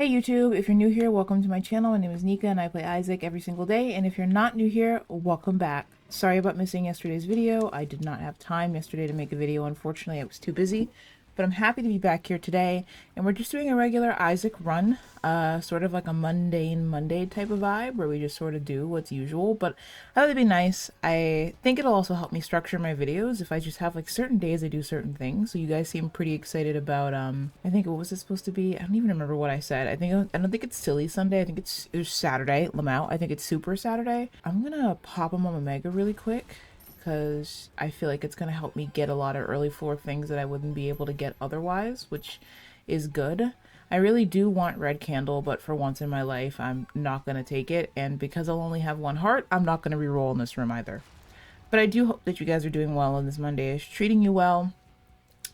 Hey YouTube, if you're new here, welcome to my channel. My name is Nika and I play Isaac every single day. And if you're not new here, welcome back. Sorry about missing yesterday's video. I did not have time yesterday to make a video. Unfortunately, I was too busy. But I'm happy to be back here today. And we're just doing a regular Isaac run. Sort of like a mundane Monday type of vibe where we just sort of do what's usual. But I thought it'd be nice. I think it'll also help me structure my videos if I just have like certain days I do certain things. So you guys seem pretty excited about I think what was it supposed to be? I don't even remember what I said. I don't think it's Silly Sunday. I think it's Saturday, Lamau. I think it's Super Saturday. I'm gonna pop them on Omega really quick because I feel like it's gonna help me get a lot of early floor things that I wouldn't be able to get otherwise, which is good. I really do want Red Candle, but for once in my life, I'm not going to take it. And because I'll only have one heart, I'm not going to reroll in this room either. But I do hope that you guys are doing well on this Monday. It's treating you well.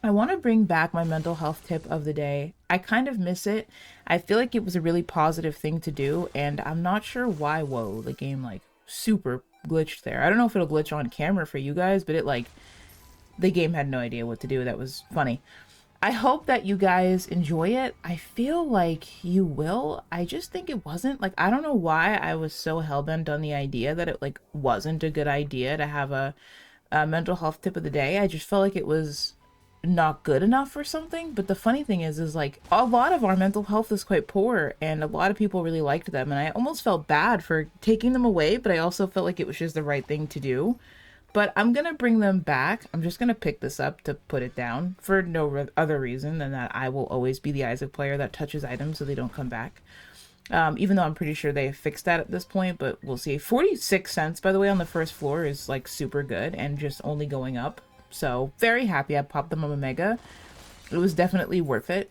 I want to bring back my mental health tip of the day. I kind of miss it. I feel like it was a really positive thing to do, and I'm not sure why. Whoa, the game like super glitched there. I don't know if it'll glitch on camera for you guys, but the game had no idea what to do. That was funny. I hope that you guys enjoy it. I feel like you will. I just think it wasn't like, I don't know why I was so hellbent on the idea that it like wasn't a good idea to have a mental health tip of the day. I just felt like it was not good enough or something. But the funny thing is like a lot of our mental health is quite poor and a lot of people really liked them. And I almost felt bad for taking them away, but I also felt like it was just the right thing to do. But I'm going to bring them back. I'm just going to pick this up to put it down for no other reason than that I will always be the Isaac player that touches items so they don't come back. Even though I'm pretty sure they fixed that at this point, but we'll see. 46 cents, by the way, on the first floor is like super good and just only going up. So very happy I popped them on Omega. It was definitely worth it.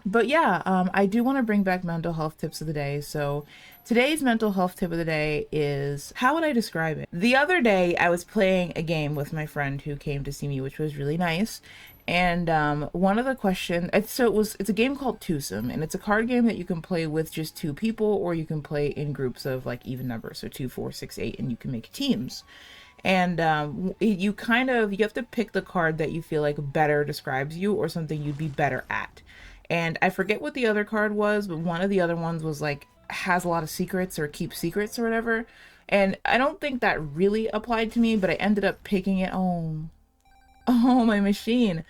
But yeah, I do want to bring back mental health tips of the day. So today's mental health tip of the day is, how would I describe it? The other day I was playing a game with my friend who came to see me, which was really nice. And one of the questions, it's a game called Twosome, and it's a card game that you can play with just two people, or you can play in groups of like even numbers, so 2, 4, 6, 8, and you can make teams. And you have to pick the card that you feel like better describes you or something you'd be better at. And I forget what the other card was, but one of the other ones was like, has a lot of secrets or keeps secrets or whatever. And I don't think that really applied to me, but I ended up picking it. Oh, my machine.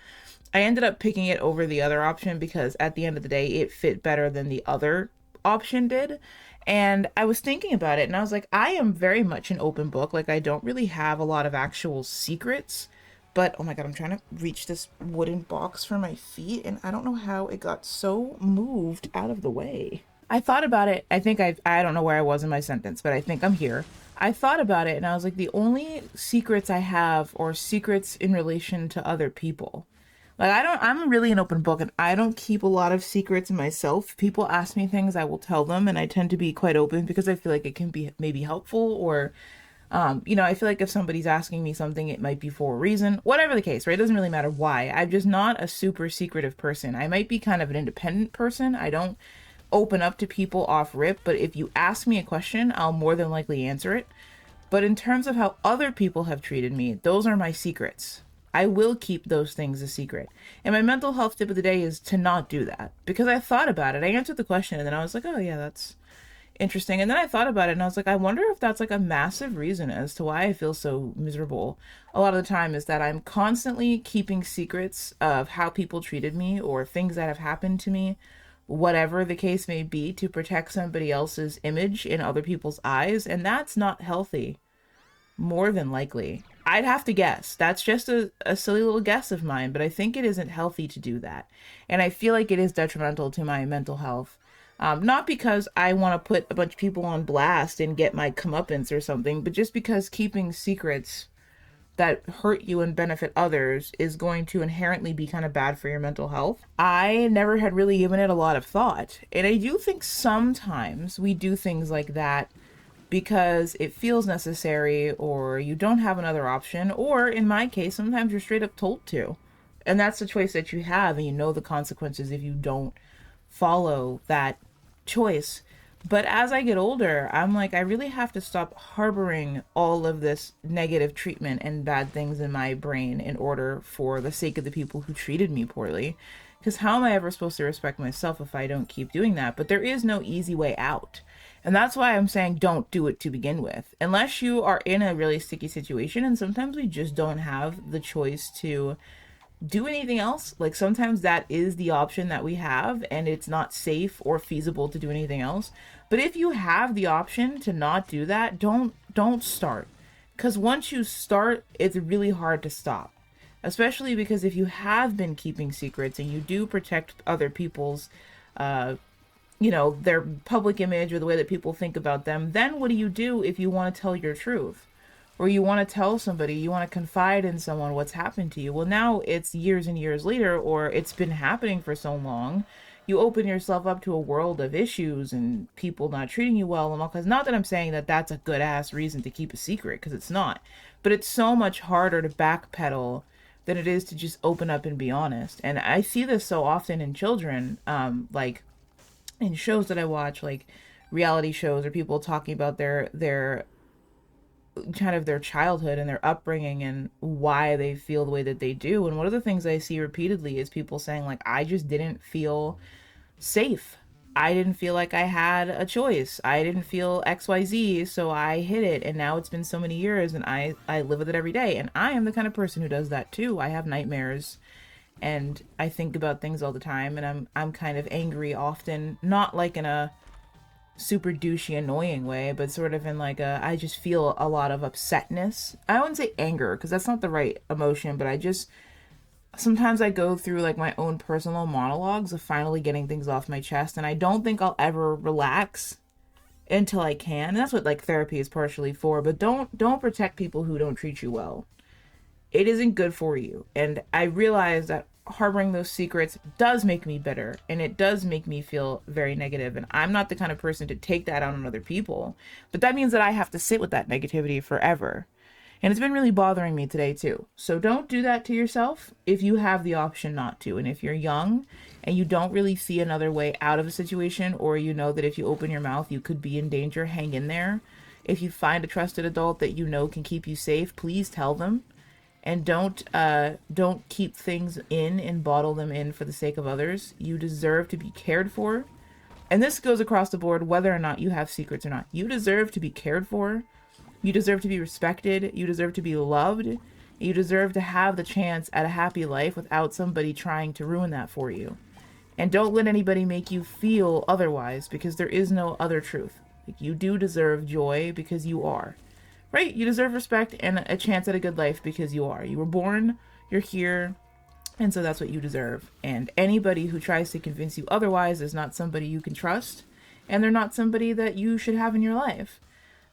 I ended up picking it over the other option because at the end of the day, it fit better than the other option did. And I was thinking about it and I was like, I am very much an open book. Like, I don't really have a lot of actual secrets. But, oh my god, I'm trying to reach this wooden box for my feet, and I don't know how it got so moved out of the way. I thought about it. I don't know where I was in my sentence, but I think I'm here. I thought about it, and I was like, the only secrets I have are secrets in relation to other people. Like, I'm really an open book, and I don't keep a lot of secrets myself. If people ask me things, I will tell them, and I tend to be quite open because I feel like it can be maybe helpful or I feel like if somebody's asking me something, it might be for a reason. Whatever the case, right? It doesn't really matter why. I'm just not a super secretive person. I might be kind of an independent person. I don't open up to people off rip, but if you ask me a question, I'll more than likely answer it. But in terms of how other people have treated me, those are my secrets. I will keep those things a secret. And my mental health tip of the day is to not do that. Because I thought about it. I answered the question and then I was like, oh yeah, that's interesting. And then I thought about it and I was like, I wonder if that's like a massive reason as to why I feel so miserable a lot of the time, is that I'm constantly keeping secrets of how people treated me or things that have happened to me, whatever the case may be, to protect somebody else's image in other people's eyes. And that's not healthy, more than likely. I'd have to guess. That's just a silly little guess of mine, but I think it isn't healthy to do that. And I feel like it is detrimental to my mental health. Not because I want to put a bunch of people on blast and get my comeuppance or something, but just because keeping secrets that hurt you and benefit others is going to inherently be kind of bad for your mental health. I never had really given it a lot of thought. And I do think sometimes we do things like that because it feels necessary or you don't have another option. Or in my case, sometimes you're straight up told to. And that's the choice that you have, and you know the consequences if you don't follow that choice. But as I get older, I'm like, I really have to stop harboring all of this negative treatment and bad things in my brain in order for the sake of the people who treated me poorly. Because how am I ever supposed to respect myself if I don't keep doing that? But there is no easy way out. And that's why I'm saying don't do it to begin with. Unless you are in a really sticky situation, and sometimes we just don't have the choice to do anything else. Like sometimes that is the option that we have, and it's not safe or feasible to do anything else. But if you have the option to not do that, don't start. Because once you start, it's really hard to stop. Especially because if you have been keeping secrets and you do protect other people's their public image or the way that people think about them, then what do you do if you want to tell your truth? Or you want to tell somebody, you want to confide in someone what's happened to you. Well, now it's years and years later, or it's been happening for so long. You open yourself up to a world of issues and people not treating you well and all. Because not that I'm saying that that's a good ass reason to keep a secret, because it's not. But it's so much harder to backpedal than it is to just open up and be honest. And I see this so often in children, like in shows that I watch, like reality shows, or people talking about their kind of their childhood and their upbringing and why they feel the way that they do. And one of the things I see repeatedly is people saying, like, I just didn't feel safe. I didn't feel like I had a choice. I didn't feel XYZ, so I hid it. And now it's been so many years and I live with it every day. And I am the kind of person who does that too. I have nightmares and I think about things all the time, and I'm kind of angry often, not like in a super douchey, annoying way, but sort of in like I just feel a lot of upsetness. I wouldn't say anger, because that's not the right emotion, but sometimes I go through like my own personal monologues of finally getting things off my chest, and I don't think I'll ever relax until I can. And that's what like therapy is partially for. But don't protect people who don't treat you well. It isn't good for you. And I realize that harboring those secrets does make me bitter, and it does make me feel very negative, and I'm not the kind of person to take that out on other people, but that means that I have to sit with that negativity forever. And it's been really bothering me today too. So don't do that to yourself if you have the option not to. And if you're young and you don't really see another way out of a situation, or you know that if you open your mouth you could be in danger, hang in there. If you find a trusted adult that you know can keep you safe, please tell them. And don't keep things in and bottle them in for the sake of others. You deserve to be cared for. And this goes across the board, whether or not you have secrets or not. You deserve to be cared for. You deserve to be respected. You deserve to be loved. You deserve to have the chance at a happy life without somebody trying to ruin that for you. And don't let anybody make you feel otherwise, because there is no other truth. Like, you do deserve joy because you are. Right? You deserve respect and a chance at a good life because you are. You were born, you're here, and so that's what you deserve. And anybody who tries to convince you otherwise is not somebody you can trust, and they're not somebody that you should have in your life.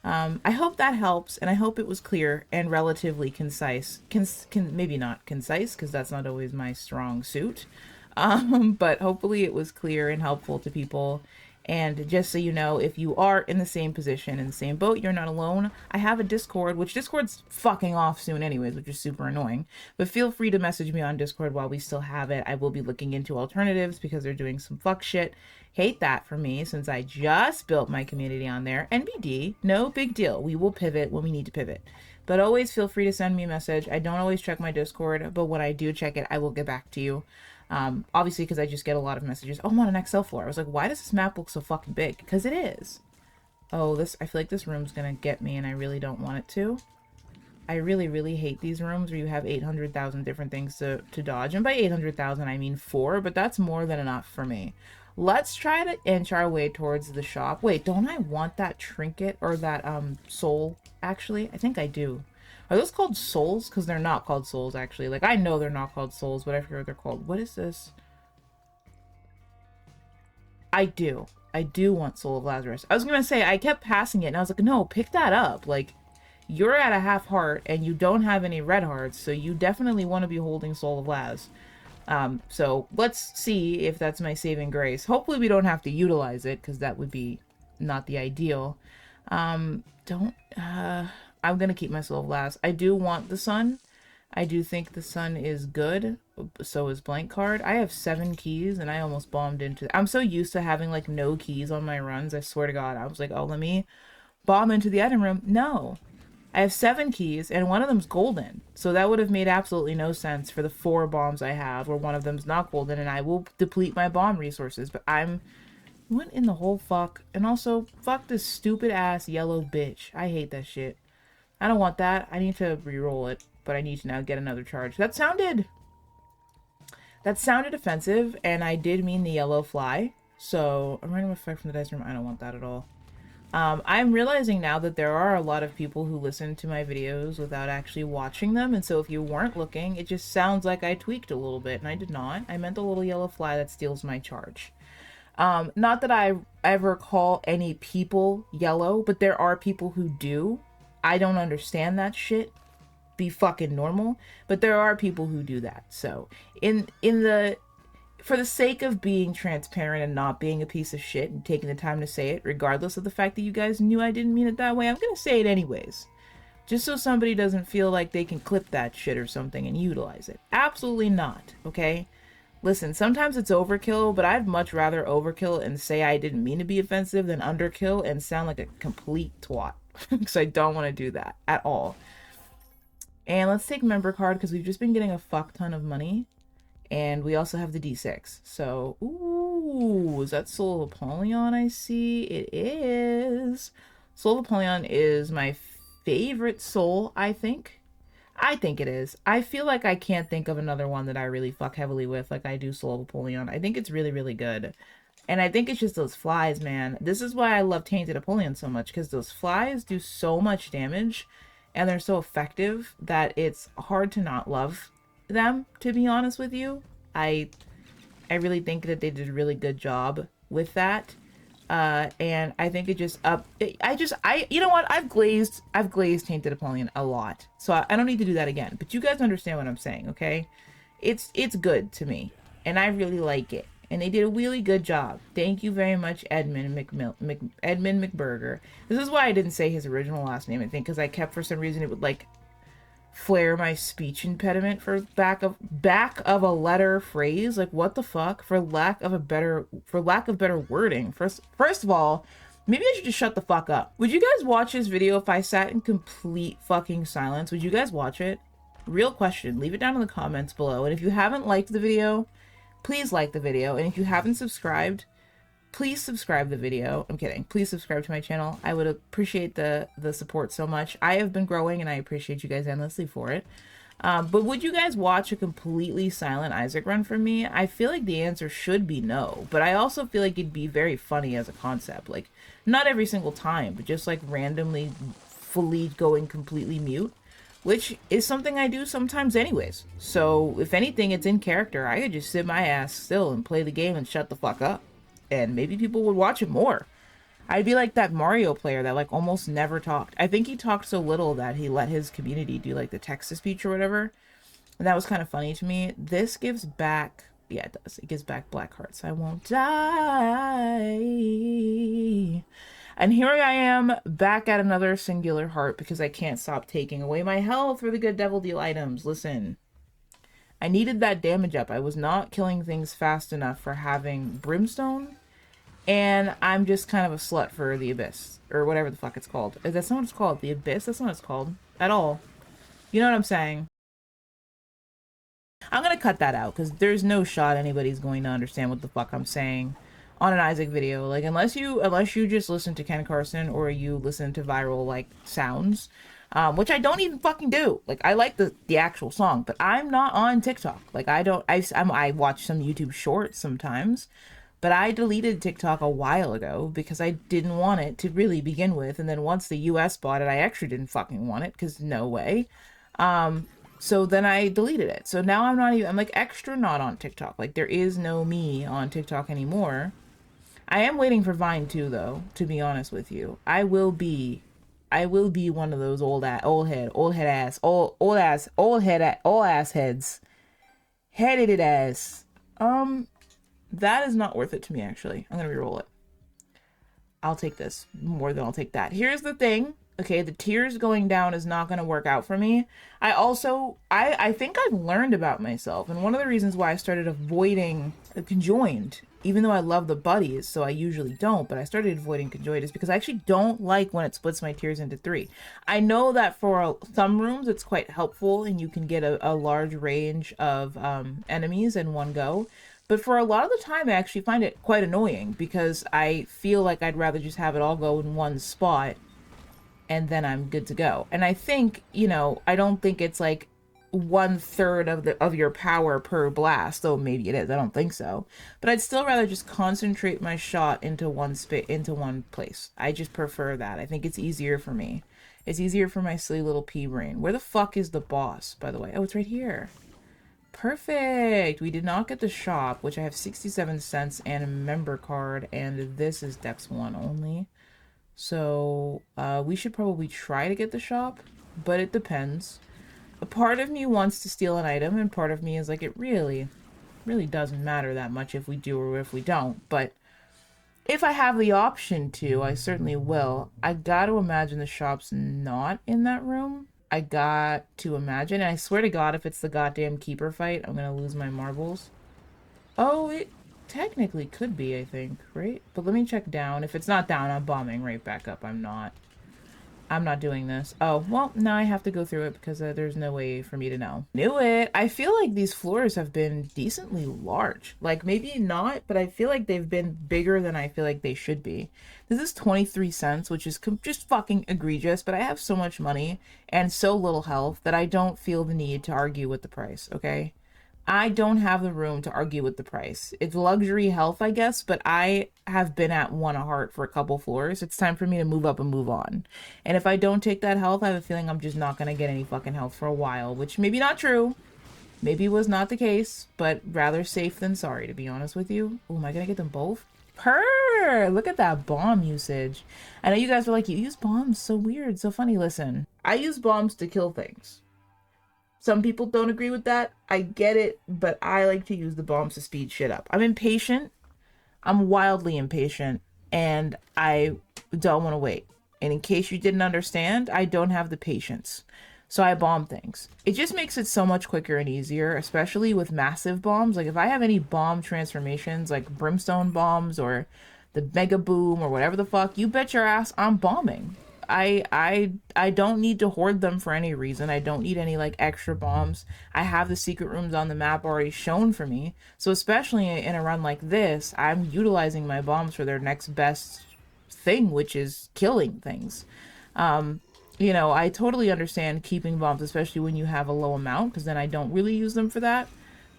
I hope that helps, and I hope it was clear and relatively concise. Maybe not concise, because that's not always my strong suit. But hopefully it was clear and helpful to people. And just so you know, if you are in the same position, in the same boat, you're not alone. I have a Discord, which Discord's fucking off soon anyways, which is super annoying. But feel free to message me on Discord while we still have it. I will be looking into alternatives because they're doing some fuck shit. Hate that for me, since I just built my community on there. NBD, no big deal. We will pivot when we need to pivot. But always feel free to send me a message. I don't always check my Discord, but when I do check it, I will get back to you. Obviously, because I just get a lot of messages. Oh, I'm on an Excel floor. I was like, why does this map look so fucking big? Because it is. Oh, I feel like this room's gonna get me, and I really don't want it to. I really, really hate these rooms where you have 800,000 different things to dodge. And by 800,000, I mean 4, but that's more than enough for me. Let's try to inch our way towards the shop. Wait, don't I want that trinket or that soul? Actually, I think I do. Are those called souls? Because they're not called souls, actually. Like, I know they're not called souls, but I forget what they're called. What is this? I do. I do want Soul of Lazarus. I was going to say, I kept passing it, and I was like, no, pick that up. Like, you're at a half heart, and you don't have any red hearts, so you definitely want to be holding Soul of Laz. So let's see if that's my saving grace. Hopefully we don't have to utilize it, because that would be not the ideal. I'm going to keep my Soul of Laz. I do want the sun. I do think the sun is good. So is blank card. I have 7 keys and I almost bombed into... I'm so used to having like no keys on my runs. I swear to God. I was like, oh, let me bomb into the item room. No. I have 7 keys, and one of them's golden. So that would have made absolutely no sense for the 4 bombs I have, where one of them's not golden, and I will deplete my bomb resources. But what in the whole fuck? And also, fuck this stupid ass yellow bitch. I hate that shit. I don't want that. I need to re-roll it, but I need to now get another charge. That sounded offensive, and I did mean the yellow fly. So, a random effect from the dice room. I don't want that at all. I'm realizing now that there are a lot of people who listen to my videos without actually watching them, and so if you weren't looking, it just sounds like I tweaked a little bit, and I did not. I meant the little yellow fly that steals my charge. Not that I ever call any people yellow, but there are people who do. I don't understand that shit. Be fucking normal. But there are people who do that. So, for the sake of being transparent and not being a piece of shit and taking the time to say it, regardless of the fact that you guys knew I didn't mean it that way, I'm gonna say it anyways. Just so somebody doesn't feel like they can clip that shit or something and utilize it. Absolutely not, okay? Listen, sometimes it's overkill, but I'd much rather overkill and say I didn't mean to be offensive than underkill and sound like a complete twat. Because I don't want to do that at all. And let's take member card because we've just been getting a fuck ton of money. And we also have the D6. So, ooh, is that Soul of Apollyon I see? It is. Soul of Apollyon is my favorite soul, I think. I think it is. I feel like I can't think of another one that I really fuck heavily with like I do Soul of Apollyon. I think it's really, really good. And I think it's just those flies, man. This is why I love Tainted Apollyon so much, because those flies do so much damage, and they're so effective that it's hard to not love them, to be honest with you. I really think that they did a really good job with that. And I think it just you know what? I've glazed Tainted Apollyon a lot, so I don't need to do that again. But you guys understand what I'm saying, okay? It's good to me, and I really like it. And they did a really good job. Thank you very much, Edmund McBurger. This is why I didn't say his original last name, I think, because I kept, for some reason, it would, like, flare my speech impediment for back of a letter phrase. Like, what the fuck? For lack of better wording. First of all, maybe I should just shut the fuck up. Would you guys watch this video if I sat in complete fucking silence? Would you guys watch it? Real question. Leave it down in the comments below. And if you haven't liked the video, please like the video, and if you haven't subscribed, please subscribe the video. I'm kidding. Please subscribe to my channel. I would appreciate the support so much. I have been growing, and I appreciate you guys endlessly for it. But would you guys watch a completely silent Isaac run from me? I feel like the answer should be no, but I also feel like it'd be very funny as a concept. Like, not every single time, but just like randomly fully going completely mute. Which is something I do sometimes anyways. So, if anything, it's in character. I could just sit my ass still and play the game and shut the fuck up. And maybe people would watch it more. I'd be like that Mario player that, like, almost never talked. I think he talked so little that he let his community do, like, the text-to-speech or whatever. And that was kind of funny to me. This gives back... Yeah, it does. It gives back black hearts. I won't die... And here I am, back at another singular heart because I can't stop taking away my health for the good devil deal items. Listen, I needed that damage up. I was not killing things fast enough for having brimstone, and I'm just kind of a slut for the abyss, or whatever the fuck it's called. That's not what it's called. The abyss? That's not what it's called at all. You know what I'm saying? I'm gonna cut that out because there's no shot anybody's going to understand what the fuck I'm saying on an Isaac video. Like, unless you just listen to Ken Carson or you listen to viral, like, sounds, which I don't even fucking do. Like, I like the actual song, but I'm not on TikTok. Like, I watch some YouTube shorts sometimes, but I deleted TikTok a while ago because I didn't want it to really begin with, and then once the US bought it, I actually didn't fucking want it, because no way. So then I deleted it. So now I'm like extra not on TikTok. Like, there is no me on TikTok anymore. I am waiting for Vine too, though, to be honest with you. I will be one of those old ass heads. Headed ass. That is not worth it to me, actually. I'm gonna reroll it. I'll take this more than I'll take that. Here's the thing. Okay, the tears going down is not going to work out for me. I think I've learned about myself. And one of the reasons why I started avoiding the conjoined even though I love the buddies, so I usually don't, but I started avoiding conjoitus because I actually don't like when it splits my tiers into 3. I know that for some rooms it's quite helpful and you can get a large range of enemies in one go. But for a lot of the time, I actually find it quite annoying because I feel like I'd rather just have it all go in one spot and then I'm good to go. And I think, you know, I don't think it's like 1/3 of your power per blast, though maybe it is. I don't think so. But I'd still rather just concentrate my shot into one place. I just prefer that. I think it's easier for me. It's easier for my silly little pea brain. Where the fuck is the boss, by the way? Oh, it's right here. Perfect. We did not get the shop, which I have 67 cents and a member card, and this is Dex 1 only. So we should probably try to get the shop, but it depends. A part of me wants to steal an item, and part of me is like, it really doesn't matter that much if we do or if we don't. But if I have the option to, I certainly will. I got to imagine the shop's not in that room. I got to imagine, and I swear to God, if it's the goddamn keeper fight, I'm gonna lose my marbles. Oh, it technically could be, I think, right? But let me check down. If it's not down, I'm bombing right back up. I'm not doing this. Oh, well, now I have to go through it because there's no way for me to know. Knew it! I feel like these floors have been decently large. Like, maybe not, but I feel like they've been bigger than I feel like they should be. This is 23 cents, which is just fucking egregious, but I have so much money and so little health that I don't feel the need to argue with the price, okay? I don't have the room to argue with the price. It's luxury health, I guess, but I have been at 1 a heart for a couple floors. It's time for me to move up and move on. And if I don't take that health, I have a feeling I'm just not going to get any fucking health for a while, which maybe not true. Maybe was not the case, but rather safe than sorry, to be honest with you. Oh, am I going to get them both? Purr! Look at that bomb usage. I know you guys are like, you use bombs, so weird, so funny. Listen, I use bombs to kill things. Some people don't agree with that. I get it, but I like to use the bombs to speed shit up. I'm impatient. I'm wildly impatient, and I don't want to wait. And in case you didn't understand, I don't have the patience. So I bomb things. It just makes it so much quicker and easier, especially with massive bombs. Like if I have any bomb transformations, like brimstone bombs or the mega boom or whatever the fuck, you bet your ass I'm bombing. I don't need to hoard them for any reason. I don't need any like extra bombs. I have the secret rooms on the map already shown for me. So especially in a run like this, I'm utilizing my bombs for their next best thing, which is killing things. You know, I totally understand keeping bombs, especially when you have a low amount, because then I don't really use them for that.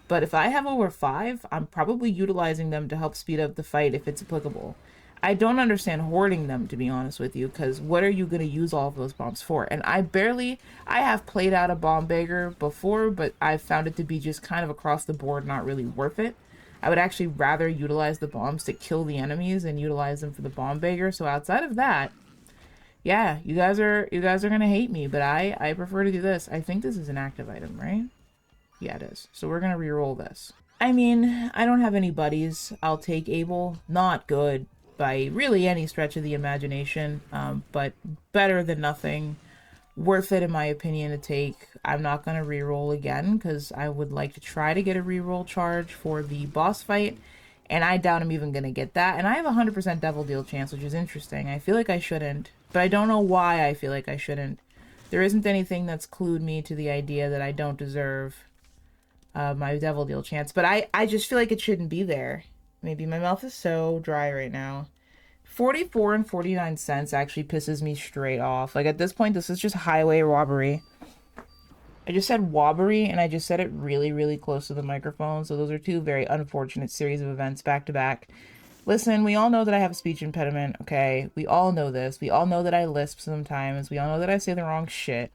But if I have over 5, I'm probably utilizing them to help speed up the fight if it's applicable. I don't understand hoarding them, to be honest with you, because what are you going to use all of those bombs for? And I have played out a bomb bagger before, but I've found it to be just kind of across the board not really worth it. I would actually rather utilize the bombs to kill the enemies and utilize them for the bomb bagger. So outside of that, yeah, you guys are going to hate me, but I prefer to do this. I think this is an active item, right? Yeah, it is. So we're going to reroll this. I mean, I don't have any buddies. I'll take Abel. Not good by really any stretch of the imagination, but better than nothing. Worth it in my opinion to take. I'm not going to reroll again because I would like to try to get a reroll charge for the boss fight, and I doubt I'm even going to get that. And I have a 100% devil deal chance, which is interesting. I feel like I shouldn't, but I don't know why I feel like I shouldn't. There isn't anything that's clued me to the idea that I don't deserve my devil deal chance, but I just feel like it shouldn't be there. Maybe my mouth is so dry right now. 44 and 49 cents actually pisses me straight off. Like at this point, this is just highway robbery. I just said wobbery, and I just said it really, really close to the microphone. So those are two very unfortunate series of events back to back. Listen, we all know that I have a speech impediment, okay? We all know this. We all know that I lisp sometimes. We all know that I say the wrong shit.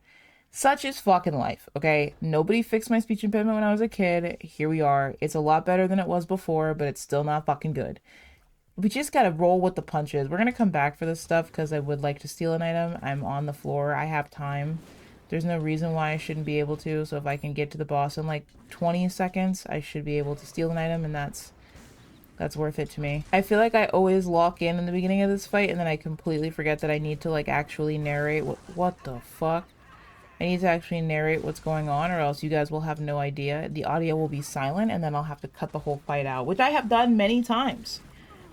Such is fucking life, okay? Nobody fixed my speech impediment when I was a kid. Here we are. It's a lot better than it was before, but it's still not fucking good. We just gotta roll with the punches. We're gonna come back for this stuff because I would like to steal an item. I'm on the floor. I have time. There's no reason why I shouldn't be able to. So if I can get to the boss in like 20 seconds, I should be able to steal an item, and that's worth it to me. I feel like I always lock in the beginning of this fight, and then I completely forget that I need to like actually narrate what the fuck. I need to actually narrate what's going on, or else you guys will have no idea. The audio will be silent, and then I'll have to cut the whole fight out, which I have done many times.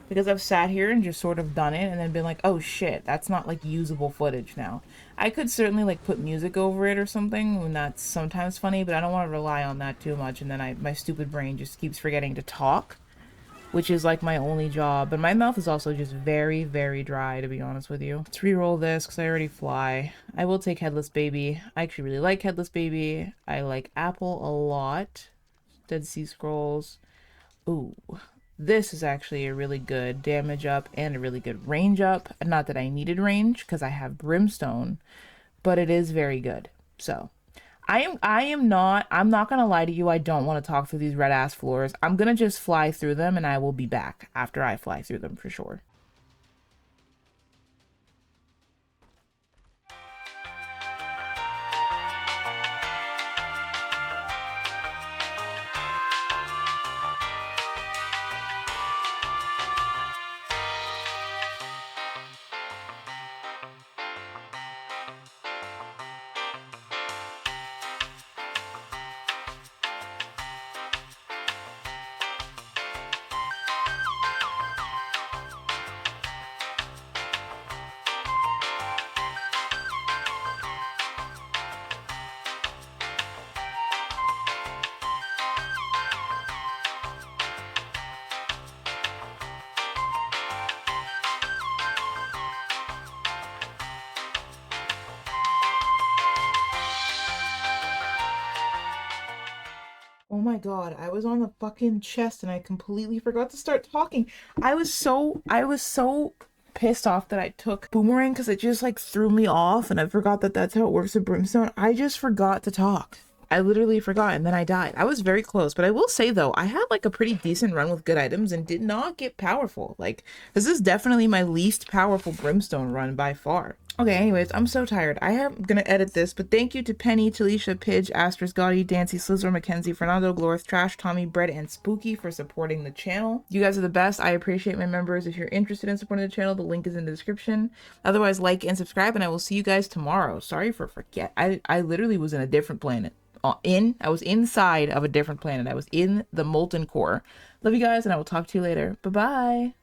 Because I've sat here and just sort of done it and then been like, oh shit, that's not like usable footage now. I could certainly like put music over it or something, and that's sometimes funny, but I don't want to rely on that too much, and then my stupid brain just keeps forgetting to talk, which is like my only job. But my mouth is also just very, very dry, to be honest with you. Let's re-roll this because I already fly. I will take Headless Baby. I actually really like Headless Baby. I like Apple a lot. Dead Sea Scrolls. Ooh. This is actually a really good damage up and a really good range up. Not that I needed range because I have brimstone, but it is very good. So I'm not gonna lie to you. I don't want to talk through these red ass floors. I'm gonna just fly through them, and I will be back after I fly through them for sure. Oh my god, I was on the fucking chest and I completely forgot to start talking. I was so pissed off that I took boomerang because it just like threw me off, and I forgot that that's how it works with brimstone. I just forgot to talk. I literally forgot, and then I died. I was very close, but I will say though, I had like a pretty decent run with good items and did not get powerful. Like, this is definitely my least powerful brimstone run by far. Okay, anyways, I'm so tired. I am gonna edit this, but thank you to Penny, Talisha, Pidge, Astris, Gotti, Dancy, Slizzler, Mackenzie, Fernando, Glorith, Trash, Tommy, Bread, and Spooky for supporting the channel. You guys are the best. I appreciate my members. If you're interested in supporting the channel, the link is in the description. Otherwise, like and subscribe, and I will see you guys tomorrow. Sorry for forget. I literally was in a different planet. I was inside of a different planet. I was in the molten core. Love you guys, and I will talk to you later. Bye-bye.